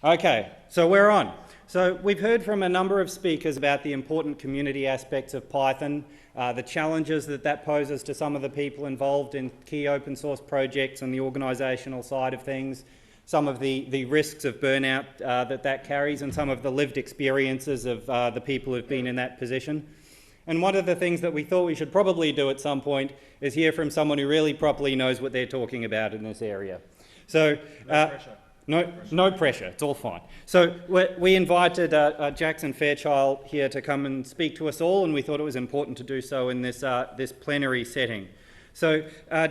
Okay, so we're on. So we've heard from a number of speakers about the important community aspects of Python, the challenges that poses to some of the people involved in key open source projects and the organisational side of things, some of the risks of burnout that carries, and some of the lived experiences of the people who've been in that position. And one of the things that we thought we should probably do at some point is hear from someone who really properly knows what they're talking about in this area. So, no pressure, it's all fine. So we invited Jackson Fairchild here to come and speak to us all, and we thought it was important to do so in this plenary setting. So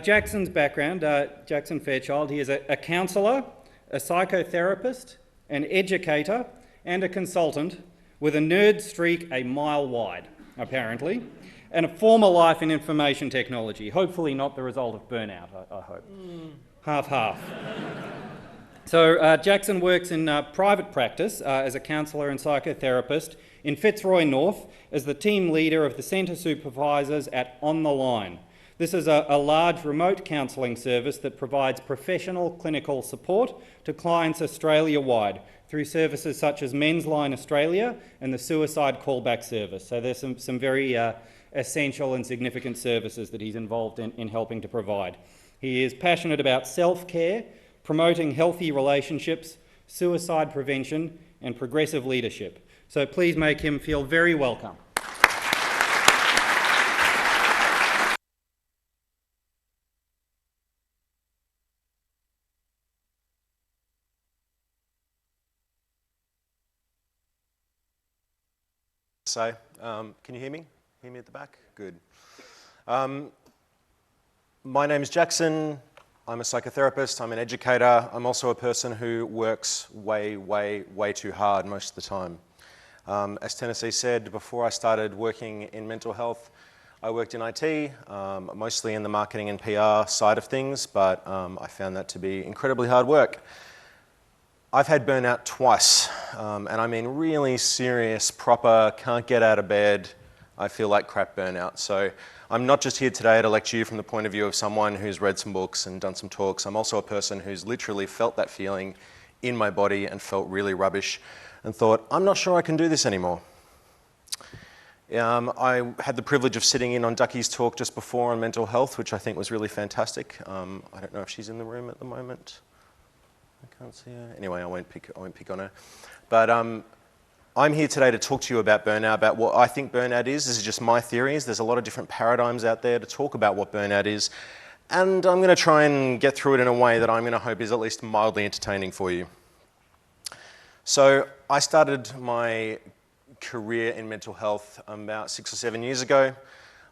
Jackson's background, Jackson Fairchild, he is a counsellor, a psychotherapist, an educator, and a consultant with a nerd streak a mile wide, apparently, and a former life in information technology, hopefully not the result of burnout, I hope. Half-half. So Jackson works in private practice as a counsellor and psychotherapist in Fitzroy North as the team leader of the Centre Supervisors at On The Line. This is a large remote counselling service that provides professional clinical support to clients Australia-wide through services such as Men's Line Australia and the Suicide Callback Service. So there's some very essential and significant services that he's involved in helping to provide. He is passionate about self-care, promoting healthy relationships, suicide prevention, and progressive leadership. So please make him feel very welcome. So, can you hear me? Hear me at the back? Good. My name is Jackson. I'm a psychotherapist, I'm an educator, I'm also a person who works way too hard most of the time. As Tennessee said, before I started working in mental health, I worked in IT, mostly in the marketing and PR side of things, but I found that to be incredibly hard work. I've had burnout twice, and I mean really serious, proper, can't get out of bed, I feel like crap burnout. So I'm not just here today to lecture you from the point of view of someone who's read some books and done some talks. I'm also a person who's literally felt that feeling in my body and felt really rubbish and thought, I'm not sure I can do this anymore. I had the privilege of sitting in on Ducky's talk just before on mental health, which I think was really fantastic. I don't know if she's in the room at the moment. I can't see her. Anyway, I won't pick on her. But I'm here today to talk to you about burnout, about what I think burnout is. This is just my theories. There's a lot of different paradigms out there to talk about what burnout is. And I'm going to try and get through it in a way that I'm going to hope is at least mildly entertaining for you. So I started my career in mental health about 6 or 7 years ago.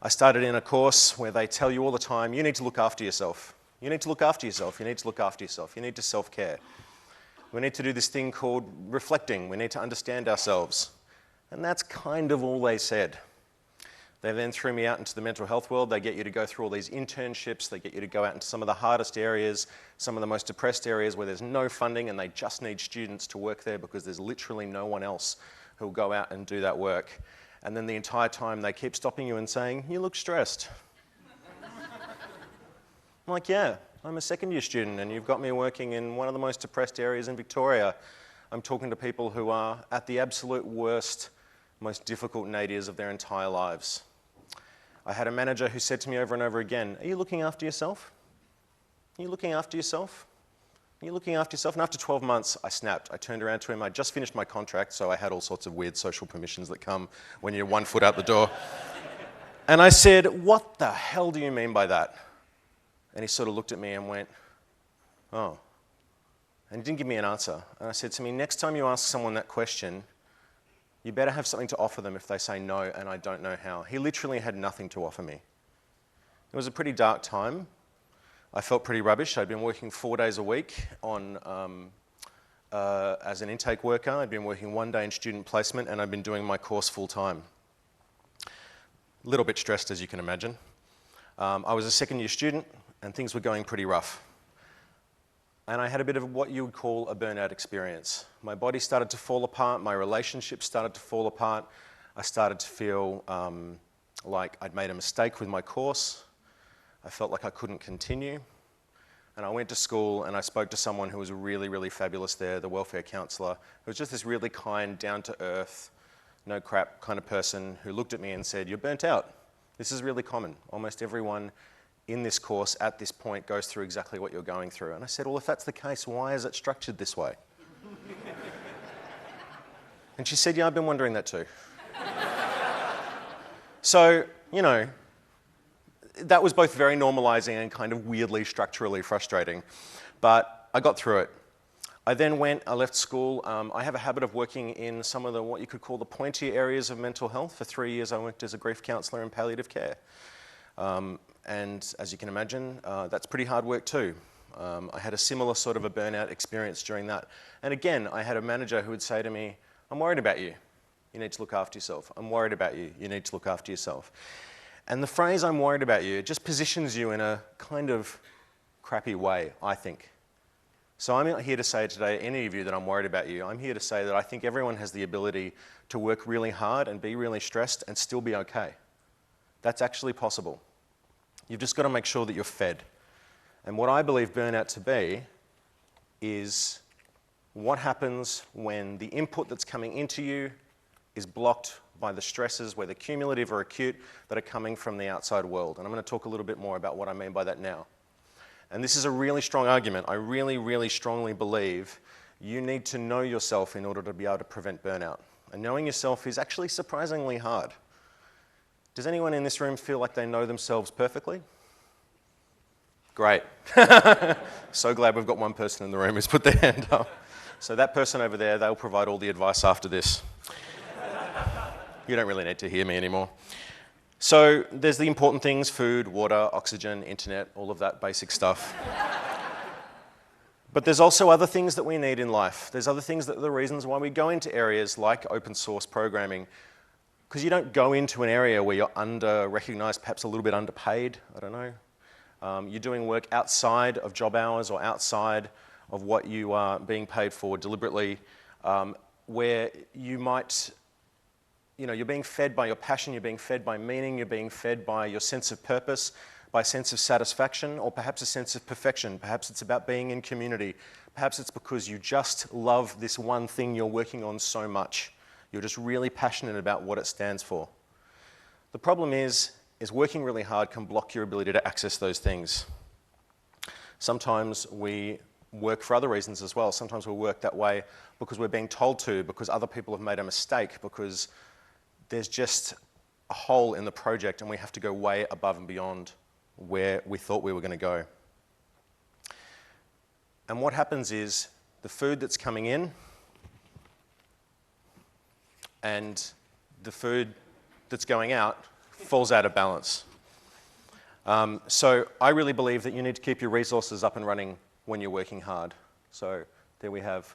I started in a course where they tell you all the time, you need to look after yourself. You need to look after yourself. You need to look after yourself. You need to self-care. We need to do this thing called reflecting. We need to understand ourselves. And that's kind of all they said. They then threw me out into the mental health world. They get you to go through all these internships. They get you to go out into some of the hardest areas, some of the most depressed areas where there's no funding and they just need students to work there because there's literally no one else who will go out and do that work. And then the entire time they keep stopping you and saying, you look stressed. I'm like, yeah. I'm a second-year student and you've got me working in one of the most depressed areas in Victoria. I'm talking to people who are at the absolute worst, most difficult nadirs of their entire lives. I had a manager who said to me over and over again, are you looking after yourself? Are you looking after yourself? Are you looking after yourself? And after 12 months, I snapped. I turned around to him. I just finished my contract, so I had all sorts of weird social permissions that come when you're 1 foot out the door. And I said, what the hell do you mean by that? And he sort of looked at me and went, oh. And he didn't give me an answer. And I said to me, next time you ask someone that question, you better have something to offer them if they say no and I don't know how. He literally had nothing to offer me. It was a pretty dark time. I felt pretty rubbish. I'd been working 4 days a week as an intake worker. I'd been working 1 day in student placement and I'd been doing my course full time. A little bit stressed, as you can imagine. I was a second-year student and things were going pretty rough. And I had a bit of what you would call a burnout experience. My body started to fall apart, my relationships started to fall apart. I started to feel like I'd made a mistake with my course. I felt like I couldn't continue. and I went to school and I spoke to someone who was really, really fabulous there, the welfare counsellor, who was just this really kind, down-to-earth, no crap kind of person who looked at me and said, "You're burnt out. This is really common. Almost everyone in this course at this point goes through exactly what you're going through." And I said, "Well, if that's the case, why is it structured this way?" And she said, "Yeah, I've been wondering that too." So, you know, that was both very normalizing and kind of weirdly structurally frustrating. But I got through it. I then I left school. I have a habit of working in some of what you could call the pointier areas of mental health. For 3 years, I worked as a grief counsellor in palliative care. And as you can imagine, that's pretty hard work too. I had a similar sort of a burnout experience during that. And again, I had a manager who would say to me, "I'm worried about you. You need to look after yourself. I'm worried about you. You need to look after yourself." And the phrase "I'm worried about you" just positions you in a kind of crappy way, I think. So I'm not here to say today, any of you, that I'm worried about you. I'm here to say that I think everyone has the ability to work really hard and be really stressed and still be okay. That's actually possible. You've just got to make sure that you're fed. And what I believe burnout to be is what happens when the input that's coming into you is blocked by the stresses, whether cumulative or acute, that are coming from the outside world. And I'm going to talk a little bit more about what I mean by that now. And this is a really strong argument. I really, really strongly believe you need to know yourself in order to be able to prevent burnout. And knowing yourself is actually surprisingly hard. Does anyone in this room feel like they know themselves perfectly? Great. So glad we've got one person in the room who's put their hand up. So that person over there, they'll provide all the advice after this. You don't really need to hear me anymore. So there's the important things: food, water, oxygen, internet, all of that basic stuff. But there's also other things that we need in life. There's other things that are the reasons why we go into areas like open source programming. Because you don't go into an area where you're under-recognized, perhaps a little bit underpaid, I don't know. You're doing work outside of job hours or outside of what you are being paid for deliberately, where you might, you're being fed by your passion, you're being fed by meaning, you're being fed by your sense of purpose, by a sense of satisfaction, or perhaps a sense of perfection. Perhaps it's about being in community. Perhaps it's because you just love this one thing you're working on so much. You're just really passionate about what it stands for. The problem is working really hard can block your ability to access those things. Sometimes we work for other reasons as well. Sometimes we work that way because we're being told to, because other people have made a mistake, because there's just a hole in the project and we have to go way above and beyond where we thought we were going to go. And what happens is the food that's coming in and the food that's going out falls out of balance. So I really believe that you need to keep your resources up and running when you're working hard. So there we have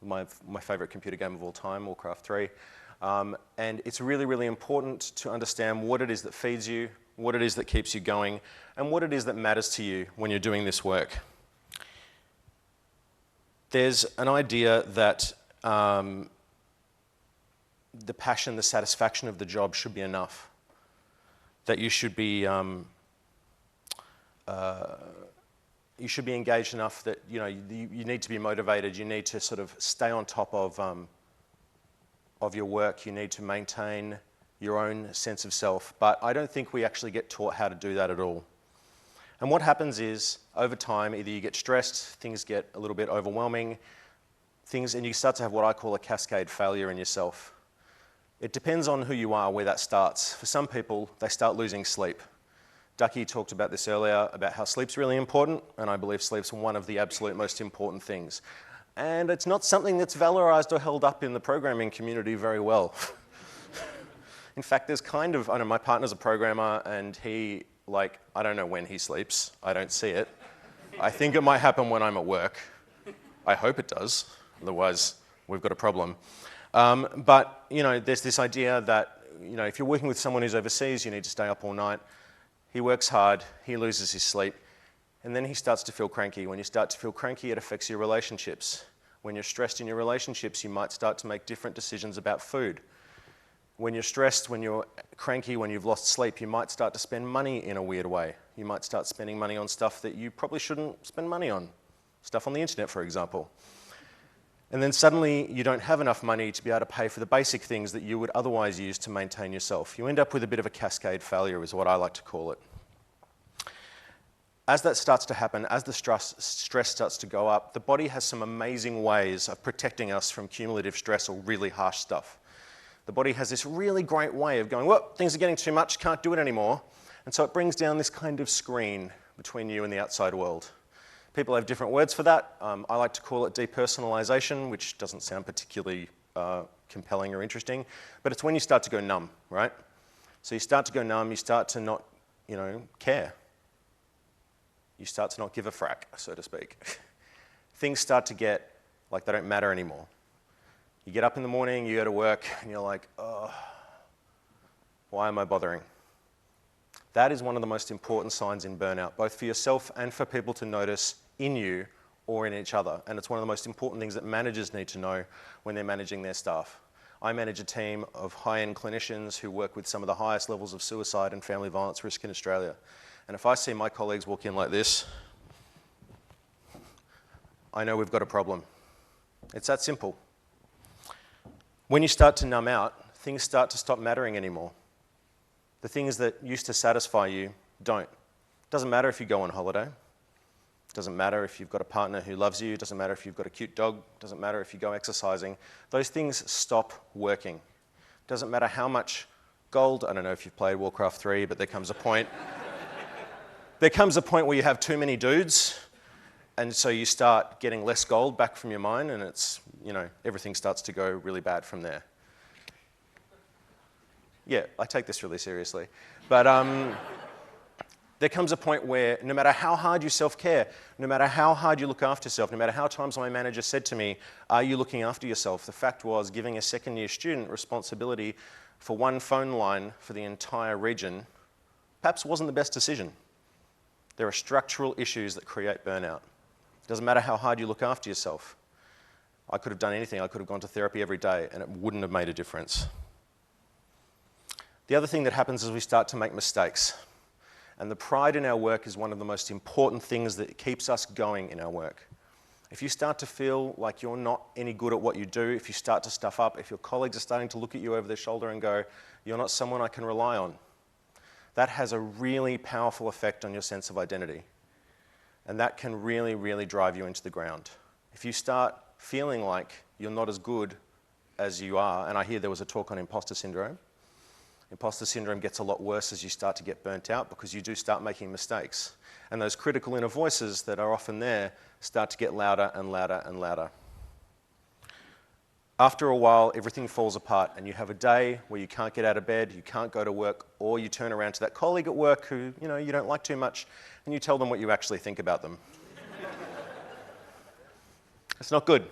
my favorite computer game of all time, Warcraft 3. And it's really, really important to understand what it is that feeds you, what it is that keeps you going, and what it is that matters to you when you're doing this work. There's an idea that the passion, the satisfaction of the job should be enough. That you should be engaged enough that you need to be motivated. You need to sort of stay on top of your work. You need to maintain your own sense of self. But I don't think we actually get taught how to do that at all. And what happens is, over time, either you get stressed, things get a little bit overwhelming, and you start to have what I call a cascade failure in yourself. It depends on who you are, where that starts. For some people, they start losing sleep. Ducky talked about this earlier, about how sleep's really important, and I believe sleep's one of the absolute most important things. And it's not something that's valorized or held up in the programming community very well. In fact, there's I know my partner's a programmer, and I don't know when he sleeps. I don't see it. I think it might happen when I'm at work. I hope it does. Otherwise, we've got a problem. But there's this idea that if you're working with someone who's overseas, you need to stay up all night. He works hard, he loses his sleep, and then he starts to feel cranky. When you start to feel cranky, it affects your relationships. When you're stressed in your relationships, you might start to make different decisions about food. When you're stressed, when you're cranky, when you've lost sleep, you might start to spend money in a weird way. You might start spending money on stuff that you probably shouldn't spend money on. Stuff on the internet, for example. And then suddenly you don't have enough money to be able to pay for the basic things that you would otherwise use to maintain yourself. You end up with a bit of a cascade failure, is what I like to call it. As that starts to happen, as the stress starts to go up, the body has some amazing ways of protecting us from cumulative stress or really harsh stuff. The body has this really great way of going, well, things are getting too much, can't do it anymore. And so it brings down this kind of screen between you and the outside world. People have different words for that. I like to call it depersonalization, which doesn't sound particularly compelling or interesting, but it's when you start to go numb, right? So you start to go numb, you start to not, care. You start to not give a frack, so to speak. Things start to get like they don't matter anymore. You get up in the morning, you go to work, and you're like, oh, why am I bothering? That is one of the most important signs in burnout, both for yourself and for people to notice in you or in each other. And it's one of the most important things that managers need to know when they're managing their staff. I manage a team of high-end clinicians who work with some of the highest levels of suicide and family violence risk in Australia. And if I see my colleagues walk in like this, I know we've got a problem. It's that simple. When you start to numb out, things start to stop mattering anymore. The things that used to satisfy you don't. It doesn't matter if you go on holiday. It doesn't matter if you've got a partner who loves you. It doesn't matter if you've got a cute dog. It doesn't matter if you go exercising. Those things stop working. It doesn't matter how much gold. I don't know if you've played Warcraft 3, but there comes a point. There comes a point where you have too many dudes, and so you start getting less gold back from your mine, and it's, everything starts to go really bad from there. Yeah, I take this really seriously. But there comes a point where no matter how hard you self-care, no matter how hard you look after yourself, no matter how times my manager said to me, are you looking after yourself? The fact was, giving a second-year student responsibility for one phone line for the entire region perhaps wasn't the best decision. There are structural issues that create burnout. It doesn't matter how hard you look after yourself. I could have done anything. I could have gone to therapy every day, and it wouldn't have made a difference. The other thing that happens is we start to make mistakes. And the pride in our work is one of the most important things that keeps us going in our work. If you start to feel like you're not any good at what you do, if you start to stuff up, if your colleagues are starting to look at you over their shoulder and go, you're not someone I can rely on, that has a really powerful effect on your sense of identity. And that can really, really drive you into the ground. If you start feeling like you're not as good as you are, and I hear there was a talk on imposter syndrome. Imposter syndrome gets a lot worse as you start to get burnt out because you do start making mistakes. And those critical inner voices that are often there start to get louder and louder and louder. After a while, everything falls apart and you have a day where you can't get out of bed, you can't go to work, or you turn around to that colleague at work who you don't like too much and you tell them what you actually think about them. It's not good.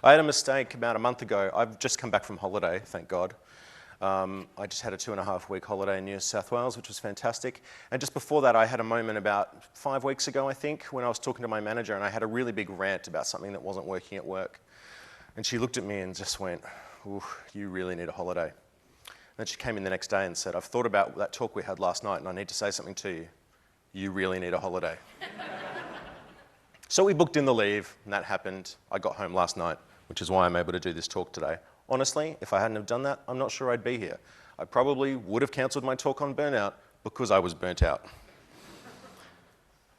I had a mistake about a month ago. I've just come back from holiday, thank God. I just had a 2.5-week holiday in New South Wales, which was fantastic. And just before that, I had a moment about 5 weeks ago, I think, when I was talking to my manager and I had a really big rant about something that wasn't working at work. And she looked at me and just went, ooh, you really need a holiday. And then she came in the next day and said, I've thought about that talk we had last night and I need to say something to you. You really need a holiday. So we booked in the leave and that happened. I got home last night, which is why I'm able to do this talk today. Honestly, if I hadn't have done that, I'm not sure I'd be here. I probably would have cancelled my talk on burnout because I was burnt out.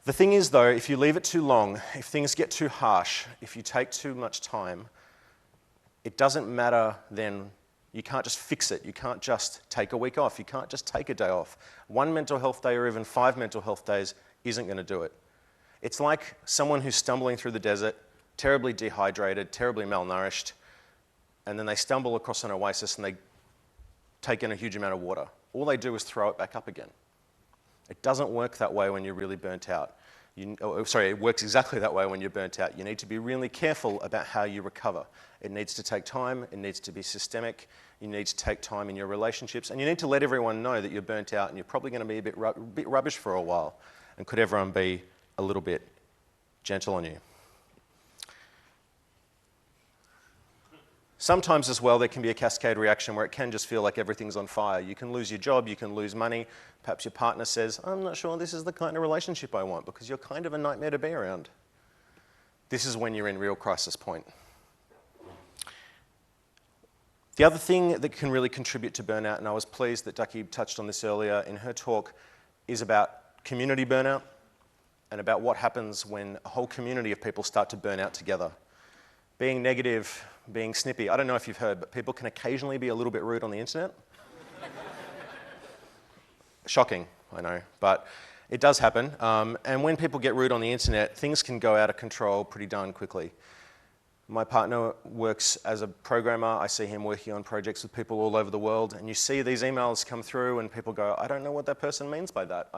The thing is though, if you leave it too long, if things get too harsh, if you take too much time, it doesn't matter then. You can't just fix it. You can't just take a week off. You can't just take a day off. One mental health day or even 5 mental health days isn't going to do it. It's like someone who's stumbling through the desert, terribly dehydrated, terribly malnourished, and then they stumble across an oasis and they take in a huge amount of water. All they do is throw it back up again. It doesn't work that way when you're really burnt out. It works exactly that way when you're burnt out. You need to be really careful about how you recover. It needs to take time, it needs to be systemic, you need to take time in your relationships, and you need to let everyone know that you're burnt out and you're probably going to be a bit rubbish for a while. And could everyone be a little bit gentle on you? Sometimes as well, there can be a cascade reaction where it can just feel like everything's on fire. You can lose your job, you can lose money. Perhaps your partner says, I'm not sure this is the kind of relationship I want because you're kind of a nightmare to be around. This is when you're in real crisis point. The other thing that can really contribute to burnout, and I was pleased that Ducky touched on this earlier in her talk, is about community burnout and about what happens when a whole community of people start to burn out together. Being negative, being snippy. I don't know if you've heard, but people can occasionally be a little bit rude on the internet. Shocking, I know, but it does happen. And when people get rude on the internet, things can go out of control pretty darn quickly. My partner works as a programmer. I see him working on projects with people all over the world, and you see these emails come through and people go, I don't know what that person means by that.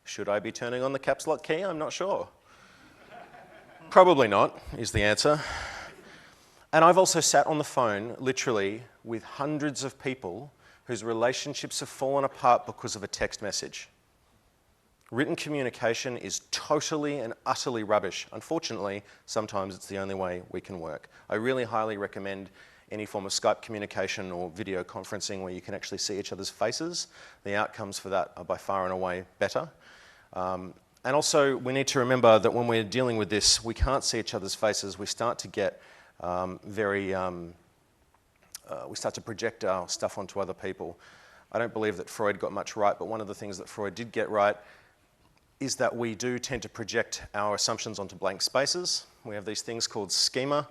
Should I be turning on the caps lock key? I'm not sure. Probably not, is the answer. And I've also sat on the phone, literally, with hundreds of people whose relationships have fallen apart because of a text message. Written communication is totally and utterly rubbish. Unfortunately, sometimes it's the only way we can work. I really highly recommend any form of Skype communication or video conferencing where you can actually see each other's faces. The outcomes for that are by far and away better. And also, we need to remember that when we're dealing with this, we can't see each other's faces. We start to get we start to project our stuff onto other people. I don't believe that Freud got much right, but one of the things that Freud did get right is that we do tend to project our assumptions onto blank spaces. We have these things called schema,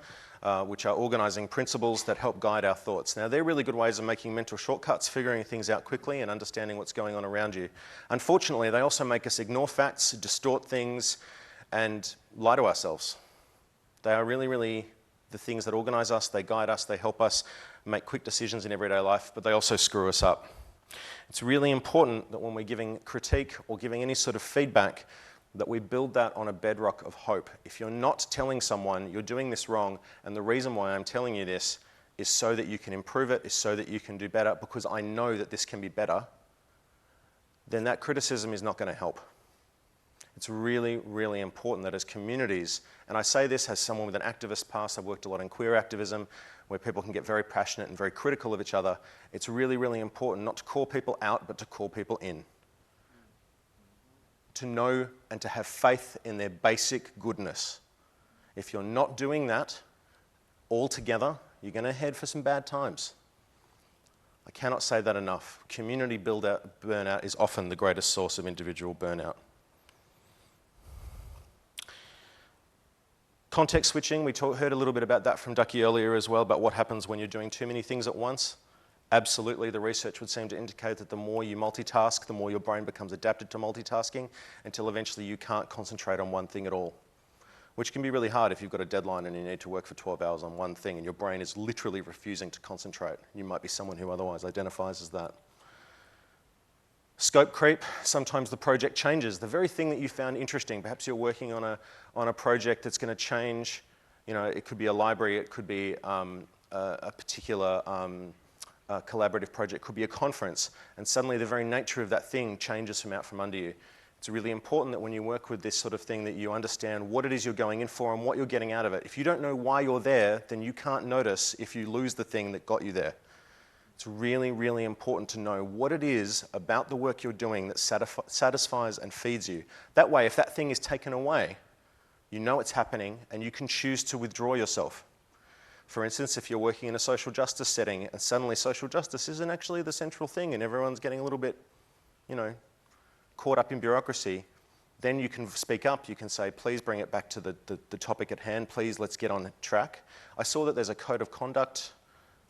which are organizing principles that help guide our thoughts. Now, they're really good ways of making mental shortcuts, figuring things out quickly and understanding what's going on around you. Unfortunately, they also make us ignore facts, distort things, and lie to ourselves. They are really, really the things that organize us, they guide us, they help us make quick decisions in everyday life, but they also screw us up. It's really important that when we're giving critique or giving any sort of feedback, that we build that on a bedrock of hope. If you're not telling someone you're doing this wrong, and the reason why I'm telling you this is so that you can improve it, is so that you can do better, because I know that this can be better, then that criticism is not going to help. It's really, really important that as communities, and I say this as someone with an activist past, I've worked a lot in queer activism, where people can get very passionate and very critical of each other. It's really, really important not to call people out, but to call people in. To know and to have faith in their basic goodness. If you're not doing that altogether, you're going to head for some bad times. I cannot say that enough. Community burnout is often the greatest source of individual burnout. Context switching, we heard a little bit about that from Ducky earlier as well, about what happens when you're doing too many things at once. Absolutely, the research would seem to indicate that the more you multitask, the more your brain becomes adapted to multitasking, until eventually you can't concentrate on one thing at all, which can be really hard if you've got a deadline and you need to work for 12 hours on one thing and your brain is literally refusing to concentrate. You might be someone who otherwise identifies as that. Scope creep, sometimes the project changes. The very thing that you found interesting, perhaps you're working on a project that's going to change, it could be a library, it could be a particular collaborative project, could be a conference, and suddenly the very nature of that thing changes from out from under you. It's really important that when you work with this sort of thing that you understand what it is you're going in for and what you're getting out of it. If you don't know why you're there, then you can't notice if you lose the thing that got you there. It's really, really important to know what it is about the work you're doing that satisfies and feeds you. That way, if that thing is taken away, you know it's happening and you can choose to withdraw yourself. For instance, if you're working in a social justice setting and suddenly social justice isn't actually the central thing and everyone's getting a little bit, caught up in bureaucracy, then you can speak up. You can say, please bring it back to the topic at hand. Please, let's get on track. I saw that there's a code of conduct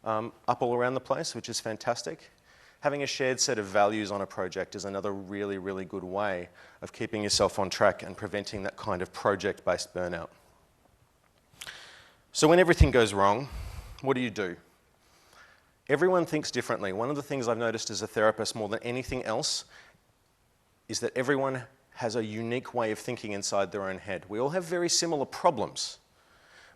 up all around the place, which is fantastic. Having a shared set of values on a project is another really, really good way of keeping yourself on track and preventing that kind of project-based burnout. So when everything goes wrong, what do? Everyone thinks differently. One of the things I've noticed as a therapist more than anything else is that everyone has a unique way of thinking inside their own head. We all have very similar problems,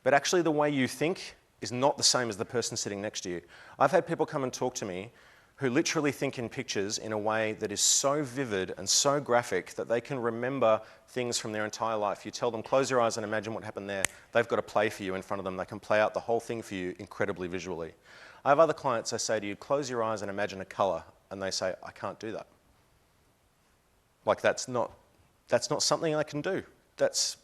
but actually the way you think is not the same as the person sitting next to you. I've had people come and talk to me who literally think in pictures in a way that is so vivid and so graphic that they can remember things from their entire life. You tell them, close your eyes and imagine what happened there. They've got a play for you in front of them. They can play out the whole thing for you incredibly visually. I have other clients, I say to you, close your eyes and imagine a color, and they say, I can't do that. Like that's not something I can do.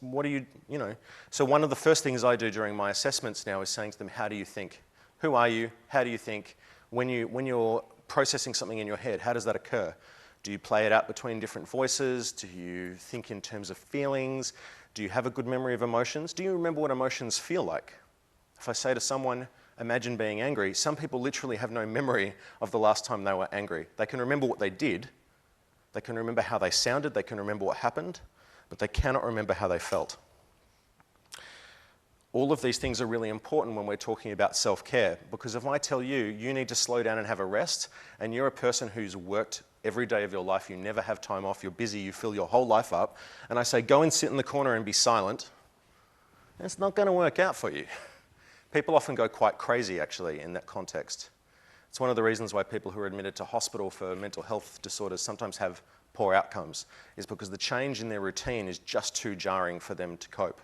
What do you know? So one of the first things I do during my assessments now is saying to them, how do you think? Who are you? How do you think? When you're processing something in your head, how does that occur? Do you play it out between different voices? Do you think in terms of feelings? Do you have a good memory of emotions? Do you remember what emotions feel like? If I say to someone, imagine being angry, some people literally have no memory of the last time they were angry. They can remember what they did, they can remember how they sounded, they can remember what happened, but they cannot remember how they felt. All of these things are really important when we're talking about self-care, because if I tell you, you need to slow down and have a rest, and you're a person who's worked every day of your life, you never have time off, you're busy, you fill your whole life up, and I say, go and sit in the corner and be silent, it's not going to work out for you. People often go quite crazy, actually, in that context. It's one of the reasons why people who are admitted to hospital for mental health disorders sometimes have poor outcomes, is because the change in their routine is just too jarring for them to cope.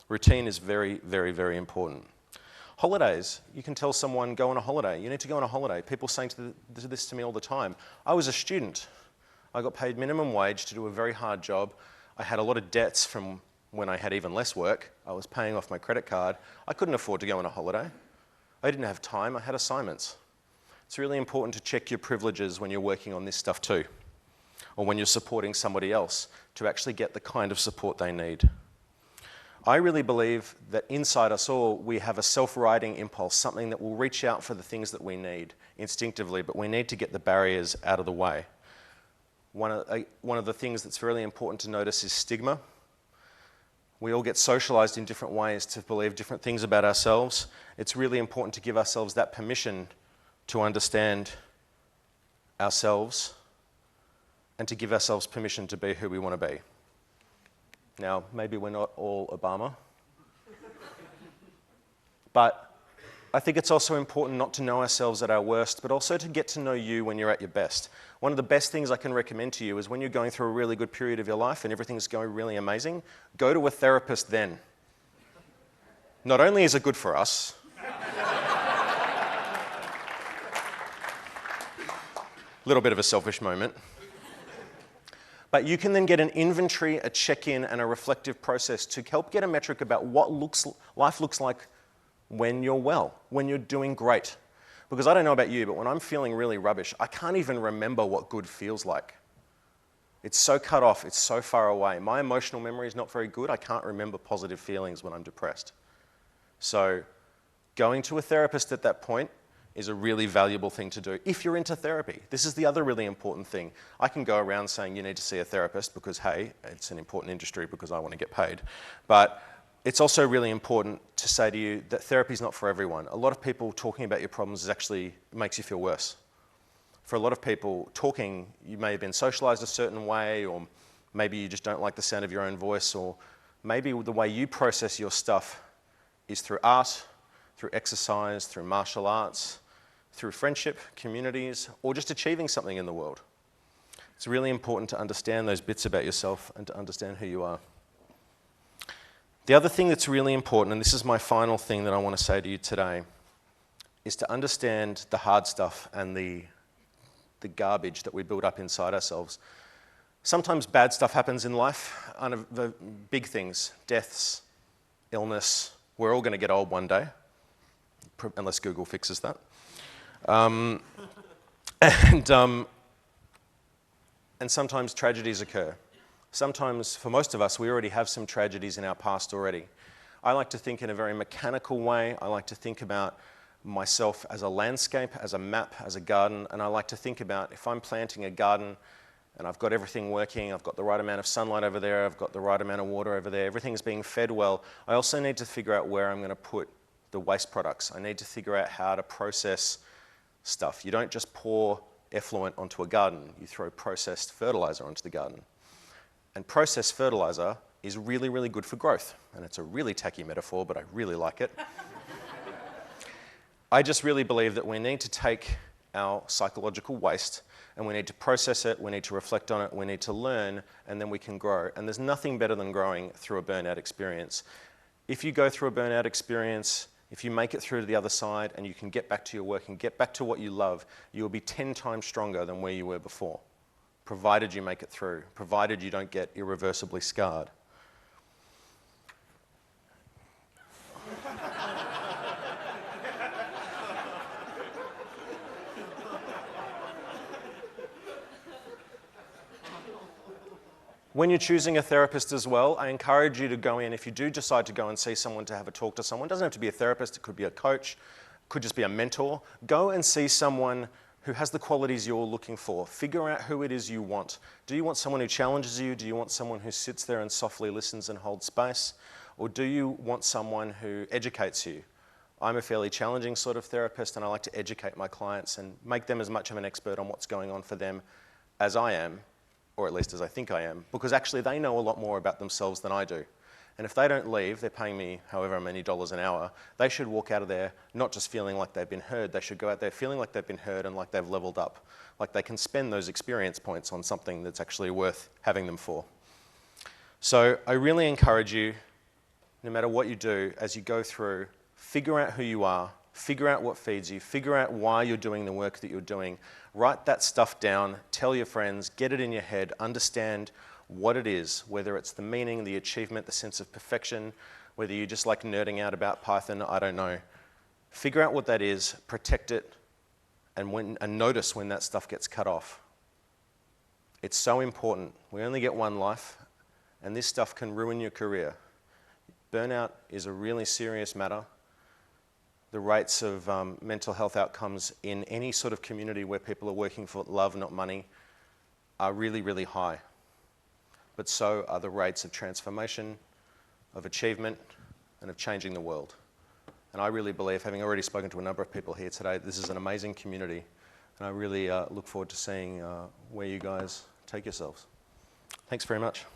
Routine is very, very, very important. Holidays, you can tell someone, go on a holiday. You need to go on a holiday. People saying this to me all the time. I was a student. I got paid minimum wage to do a very hard job. I had a lot of debts from when I had even less work. I was paying off my credit card. I couldn't afford to go on a holiday. I didn't have time. I had assignments. It's really important to check your privileges when you're working on this stuff too, or when you're supporting somebody else, to actually get the kind of support they need. I really believe that inside us all, we have a self-righting impulse, something that will reach out for the things that we need instinctively, but we need to get the barriers out of the way. One of the things that's really important to notice is stigma. We all get socialized in different ways to believe different things about ourselves. It's really important to give ourselves that permission to understand ourselves and to give ourselves permission to be who we want to be. Now, maybe we're not all Obama, but I think it's also important not to know ourselves at our worst, but also to get to know you when you're at your best. One of the best things I can recommend to you is when you're going through a really good period of your life and everything's going really amazing, go to a therapist then. Not only is it good for us, little bit of a selfish moment, but you can then get an inventory, a check-in, and a reflective process to help get a metric about what life looks like when you're well, when you're doing great. Because I don't know about you, but when I'm feeling really rubbish, I can't even remember what good feels like. It's so cut off, it's so far away. My emotional memory is not very good. I can't remember positive feelings when I'm depressed. So going to a therapist at that point is a really valuable thing to do if you're into therapy. This is the other really important thing. I can go around saying you need to see a therapist because, hey, it's an important industry because I want to get paid. But it's also really important to say to you that therapy is not for everyone. A lot of people talking about your problems actually makes you feel worse. For a lot of people, talking, you may have been socialized a certain way, or maybe you just don't like the sound of your own voice, or maybe the way you process your stuff is through art, through exercise, through martial arts, through friendship, communities, or just achieving something in the world. It's really important to understand those bits about yourself and to understand who you are. The other thing that's really important, and this is my final thing that I want to say to you today, is to understand the hard stuff and the garbage that we build up inside ourselves. Sometimes bad stuff happens in life, the big things, deaths, illness. We're all going to get old one day, unless Google fixes that. And sometimes tragedies occur. Sometimes, for most of us, we already have some tragedies in our past already. I like to think in a very mechanical way. I like to think about myself as a landscape, as a map, as a garden, and I like to think about if I'm planting a garden and I've got everything working, I've got the right amount of sunlight over there, I've got the right amount of water over there, everything's being fed well, I also need to figure out where I'm going to put the waste products. I need to figure out how to process stuff. You don't just pour effluent onto a garden, you throw processed fertilizer onto the garden. And processed fertilizer is really, really good for growth. And it's a really tacky metaphor, but I really like it. I just really believe that we need to take our psychological waste, and we need to process it, we need to reflect on it, we need to learn, and then we can grow. And there's nothing better than growing through a burnout experience. If you go through a burnout experience, if you make it through to the other side and you can get back to your work and get back to what you love, you will be 10 times stronger than where you were before, provided you make it through, provided you don't get irreversibly scarred. When you're choosing a therapist as well, I encourage you to go in, if you do decide to go and see someone to have a talk to someone, it doesn't have to be a therapist, it could be a coach, it could just be a mentor. Go and see someone who has the qualities you're looking for. Figure out who it is you want. Do you want someone who challenges you? Do you want someone who sits there and softly listens and holds space? Or do you want someone who educates you? I'm a fairly challenging sort of therapist, and I like to educate my clients and make them as much of an expert on what's going on for them as I am, or at least as I think I am, because actually they know a lot more about themselves than I do. And if they don't leave, they're paying me however many dollars an hour, they should walk out of there not just feeling like they've been heard, they should go out there feeling like they've been heard and like they've leveled up, like they can spend those experience points on something that's actually worth having them for. So I really encourage you, no matter what you do, as you go through, figure out who you are, figure out what feeds you, figure out why you're doing the work that you're doing, write that stuff down, tell your friends, get it in your head, understand what it is, whether it's the meaning, the achievement, the sense of perfection, whether you just like nerding out about Python, I don't know. Figure out what that is, protect it, and notice when that stuff gets cut off. It's so important. We only get one life, and this stuff can ruin your career. Burnout is a really serious matter. The rates of mental health outcomes in any sort of community where people are working for love, not money, are really, really high. But so are the rates of transformation, of achievement, and of changing the world. And I really believe, having already spoken to a number of people here today, this is an amazing community. And I really look forward to seeing where you guys take yourselves. Thanks very much.